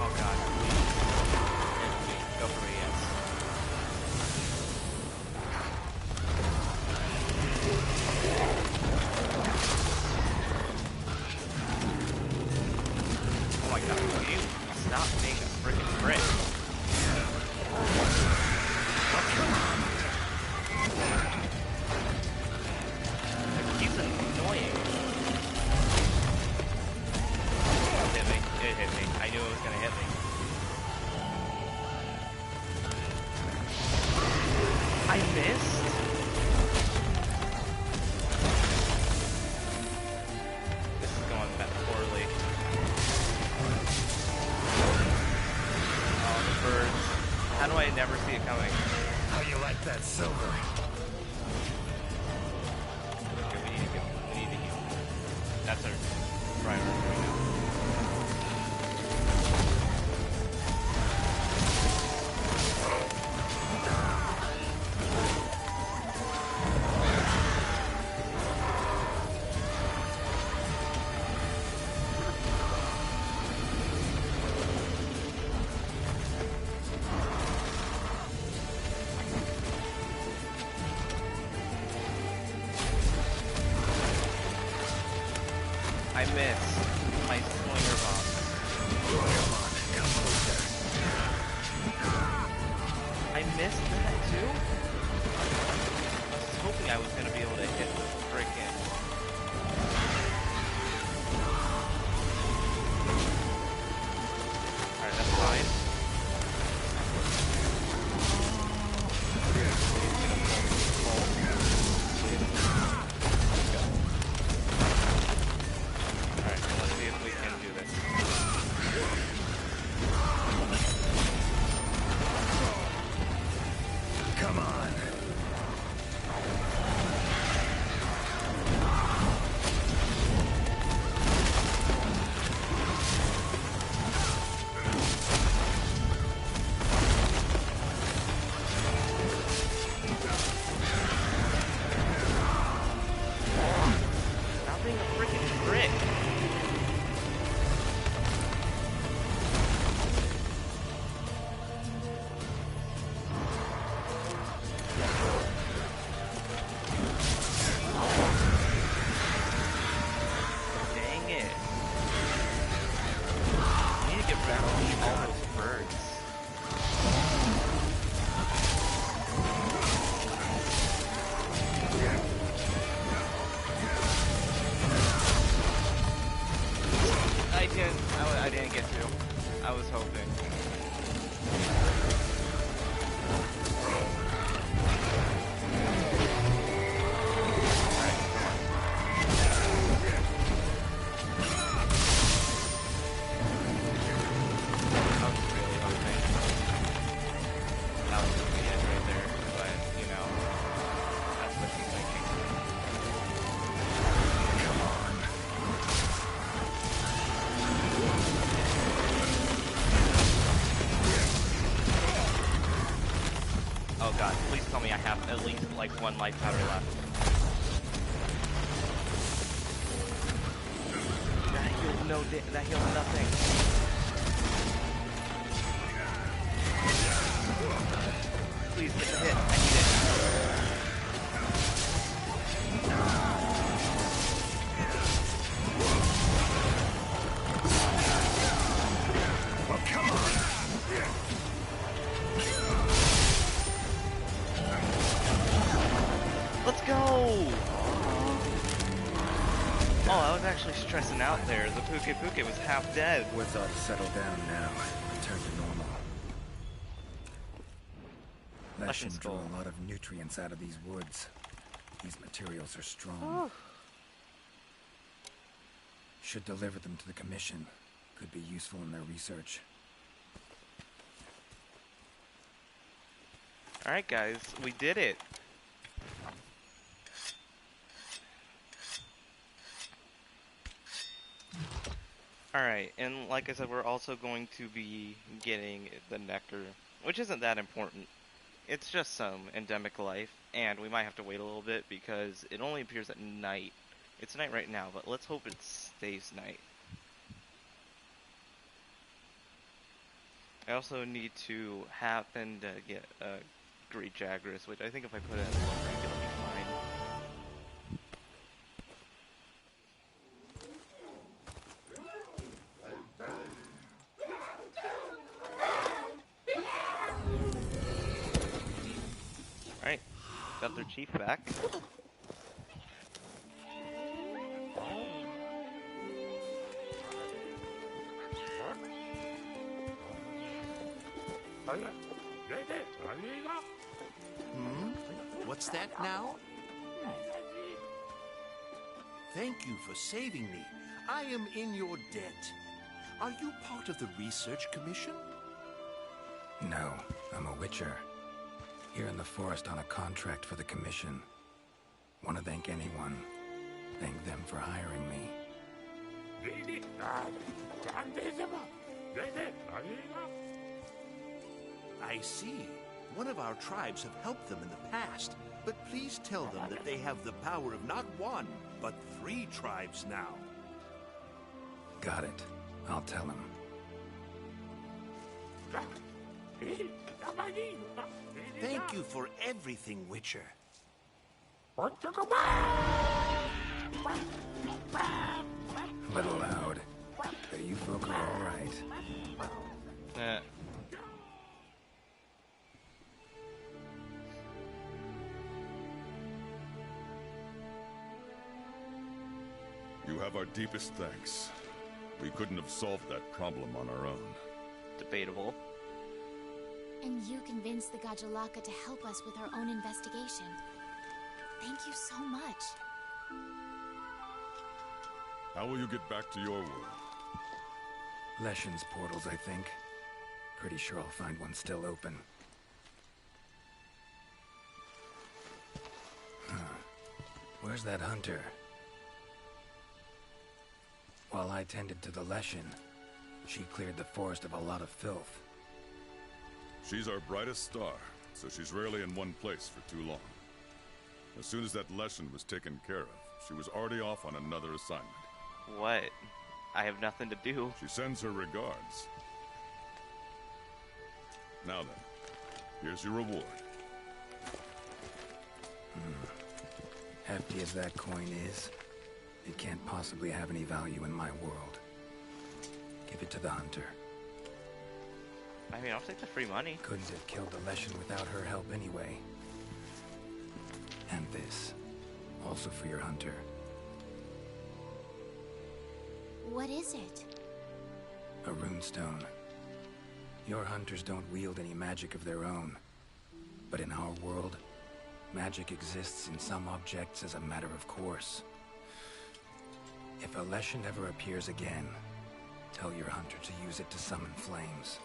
Speaker 1: Oh god. Go for me, yes. Oh my god, will you stop being a freaking prick? He's annoying. It hit me. It hit me. I knew it was gonna hit me. I missed? This is going bad poorly. Oh, the birds. How do I never see it coming?
Speaker 5: How you like that silver?
Speaker 1: Okay, we need to go. We need to heal. That's our priority right now. I missed my slinger bomb.
Speaker 5: Come on, come closer.
Speaker 1: I missed that too? I was hoping I was gonna be able to hit the frickin'. Alright, that's fine. Alright, let's see if we can do this. tell me I have at least like 1 life powder left. That heals nothing. Please get the hit. I need it.
Speaker 7: Well, come on.
Speaker 1: Let's go! Oh, I was actually stressing out there. The Puke was half dead.
Speaker 5: Woods ought to settle down now. Return to normal. Leshen drew a lot of nutrients out of these woods. These materials are strong. Should deliver them to the Commission. Could be useful in their research.
Speaker 1: Alright guys, we did it. Alright, and like I said, we're also going to be getting the nectar, which isn't that important. It's just some endemic life, and we might have to wait a little bit because it only appears at night. It's night right now, but let's hope it stays night. I also need to happen to get a Great Jagras, which I think if I put it in one rank, it'll be fine. Alright, got their chief back.
Speaker 7: What's that now? Thank you for saving me. I am in your debt. Are you part of the Research Commission?
Speaker 5: No, I'm a Witcher. Here in the forest on a contract for the Commission. Want to thank anyone. Thank them for hiring me.
Speaker 7: I see. One of our tribes have helped them in the past, but please tell them that they have the power of not 1, but 3 tribes now.
Speaker 5: Got it. I'll tell him.
Speaker 7: Thank you for everything, Witcher.
Speaker 5: A little loud, but you folk are all right.
Speaker 3: You have our deepest thanks. We couldn't have solved that problem on our own.
Speaker 1: Debatable.
Speaker 4: And you convinced the Gajalaka to help us with our own investigation. Thank you so much.
Speaker 3: How will you get back to your world?
Speaker 5: Leshen's portals, I think. Pretty sure I'll find one still open. Where's that hunter? While I tended to the Leshen, she cleared the forest of a lot of filth.
Speaker 3: She's our brightest star, so she's rarely in one place for too long. As soon as that Leshen was taken care of, she was already off on another assignment.
Speaker 1: What? I have nothing to do.
Speaker 3: She sends her regards. Now then, here's your reward.
Speaker 5: Hefty as that coin is, it can't possibly have any value in my world. Give it to the hunter.
Speaker 1: I mean, I'll take the free money.
Speaker 5: Couldn't have killed the Leshen without her help anyway. And this, also for your hunter.
Speaker 4: What is it?
Speaker 5: A runestone. Your hunters don't wield any magic of their own. But in our world, magic exists in some objects as a matter of course. If a Leshen ever appears again, tell your hunter to use it to summon flames.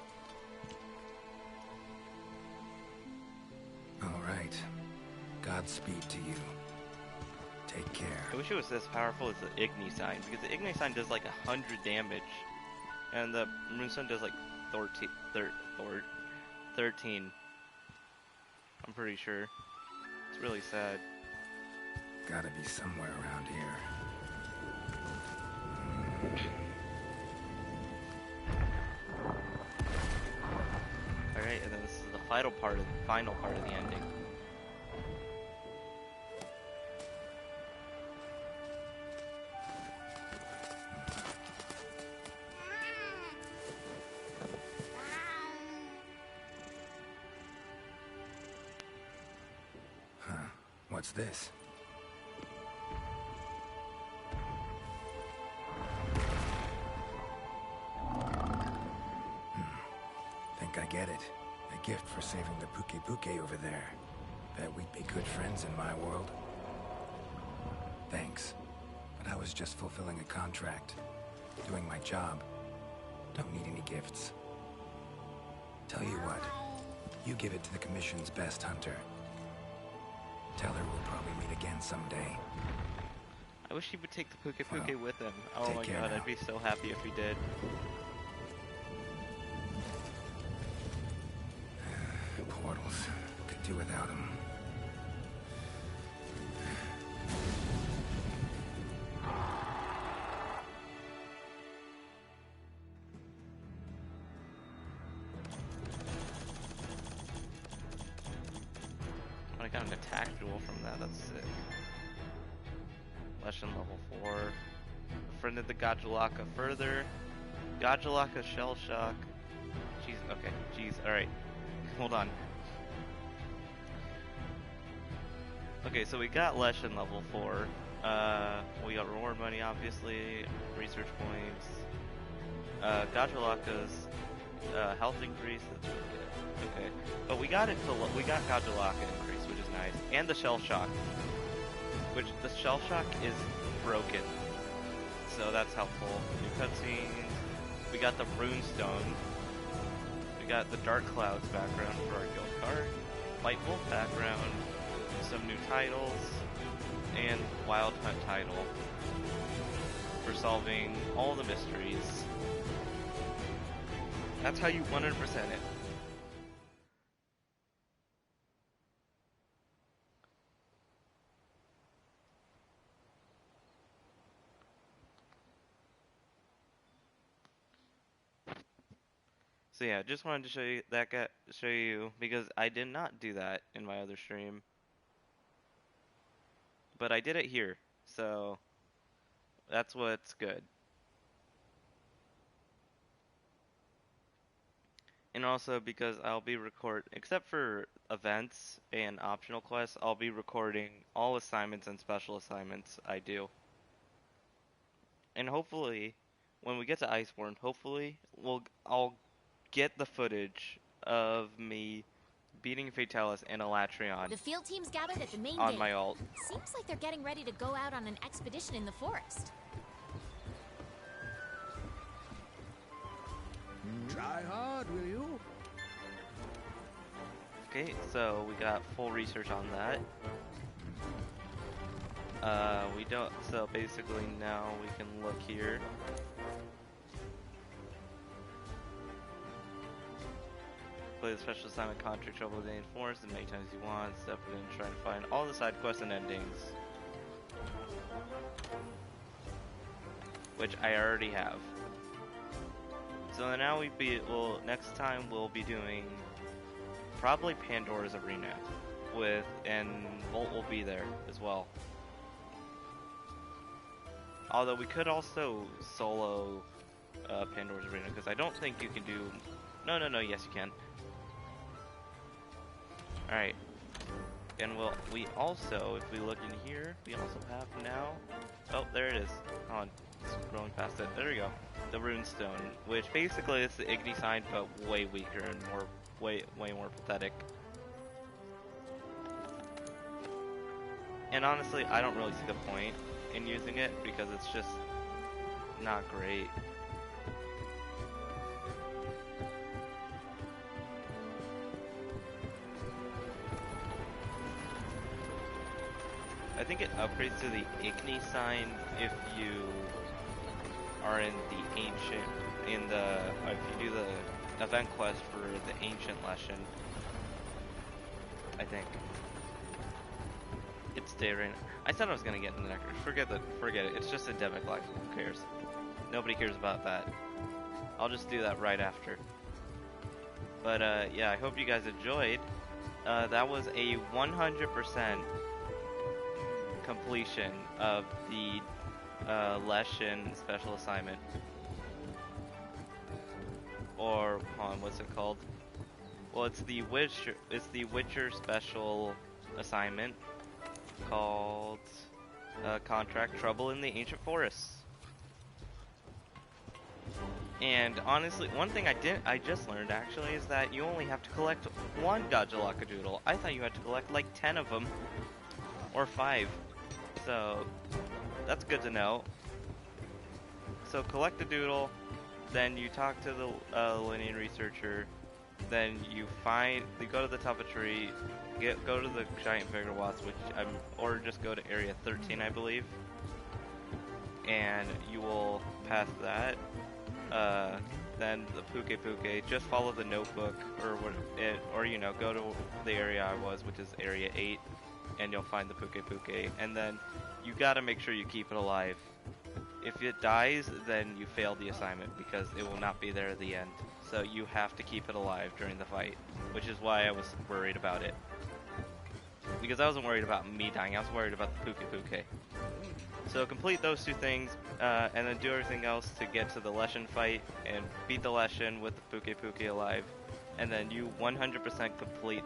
Speaker 5: All right. Godspeed to you. Take care.
Speaker 1: I wish it was as powerful as the Igni sign, because the Igni sign does like 100 damage, and the Runestone does like 13. I'm pretty sure. really sad.
Speaker 5: Gotta be somewhere around here.
Speaker 1: Alright, and then this is the final part of the ending.
Speaker 5: Huh. What's this? Think I get it. A gift for saving the Puke over there. Bet we'd be good friends in my world. Thanks. But I was just fulfilling a contract. Doing my job. Don't need any gifts. Tell you what. You give it to the Commission's best hunter. Tell her we'll probably meet again someday.
Speaker 1: I wish he would take the Puke with him. Oh
Speaker 5: Take
Speaker 1: my
Speaker 5: care
Speaker 1: god,
Speaker 5: now.
Speaker 1: I'd be so happy if he did.
Speaker 5: Portals. Could do without him.
Speaker 1: I got an attack jewel from that, that's sick. Lesson level 4. Befriended the Gajulaka further. Gajulaka Shell Shock. Jeez, okay, jeez, alright. Hold on. Okay, so we got Lesson level 4. We got reward money, obviously. Research points. Gajulaka's health increase, that's really good. Okay, but we got Gajulaka increase, which is nice. And the Shell Shock. Which, the Shell Shock is broken. So that's helpful. New cutscenes. We got the Runestone. We got the Dark Clouds background for our guild card. White Wolf background. Some new titles. And Wild Hunt title. For solving all the mysteries. That's how you 100% it. So yeah, just wanted to show you because I did not do that in my other stream. But I did it here. So that's what's good. And also because I'll be except for events and optional quests, I'll be recording all assignments and special assignments I do. And hopefully, when we get to Iceborne, hopefully I'll get the footage of me beating Fatalis and Elatrion
Speaker 4: The field team's gathered at the main
Speaker 1: on
Speaker 4: gate.
Speaker 1: my alt.
Speaker 4: Seems like they're getting ready to go out on an expedition in the forest.
Speaker 9: Try hard, will you?
Speaker 1: Okay, so we got full research on that. So basically now we can look here. Play the special assignment contract trouble with the forest as many times as you want. Step in, try and find all the side quests and endings. Which I already have. So now next time we'll be doing probably Pandora's Arena and Volt will be there as well. Although we could also solo Pandora's Arena because I don't think you can do. No, yes you can. All right, and we also, if we look in here, we also have now. Oh, there it is. Hold on, scrolling past it. There we go. The Runestone, which basically is the Igni sign, but way weaker and way more pathetic. And honestly, I don't really see the point in using it because it's just not great. I think it upgrades to the Igni sign if you are in the ancient, if you do the event quest for the ancient lesson, I think. update right now. I said I was gonna get in the nectar. Forget it. It's just endemic life. Who cares? Nobody cares about that. I'll just do that right after. But yeah, I hope you guys enjoyed. That was a 100% completion of the Leshen special assignment. Or, hold on, what's it called? Well, it's the Witcher special assignment called Contract Trouble in the Ancient Forests. And honestly, one thing I just learned actually is that you only have to collect one Gajalacadoodle. I thought you had to collect like 10 of them, or 5. So that's good to know. So collect the doodle, then you talk to the Linian researcher, then you go to the top of a tree, go to the giant Vigor Wasp, or just go to area 13, I believe, and you will pass that. Then the Puke, just follow the notebook, or you know, go to the area I was, which is area 8, and you'll find the Puke, and then you gotta make sure you keep it alive. If it dies, then you failed the assignment, because it will not be there at the end. So you have to keep it alive during the fight, which is why I was worried about it. Because I wasn't worried about me dying, I was worried about the Puke. So complete those 2 things, and then do everything else to get to the Leshen fight, and beat the Leshen with the Puke alive, and then you 100% complete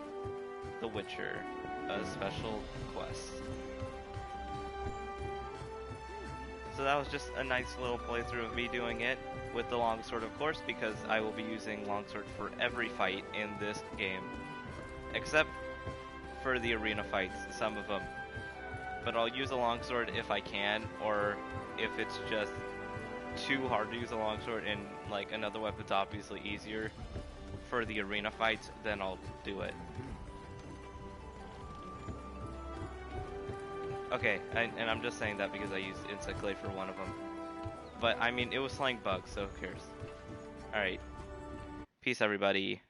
Speaker 1: the Witcher special quest. So that was just a nice little playthrough of me doing it with the longsword, of course, because I will be using longsword for every fight in this game, except for the arena fights, some of them. But I'll use a longsword if I can, or if it's just too hard to use a longsword and like another weapon's obviously easier for the arena fights, then I'll do it. Okay, and I'm just saying that because I used Insect Clay for one of them. But I mean, it was slaying bugs, so who cares? Alright. Peace, everybody.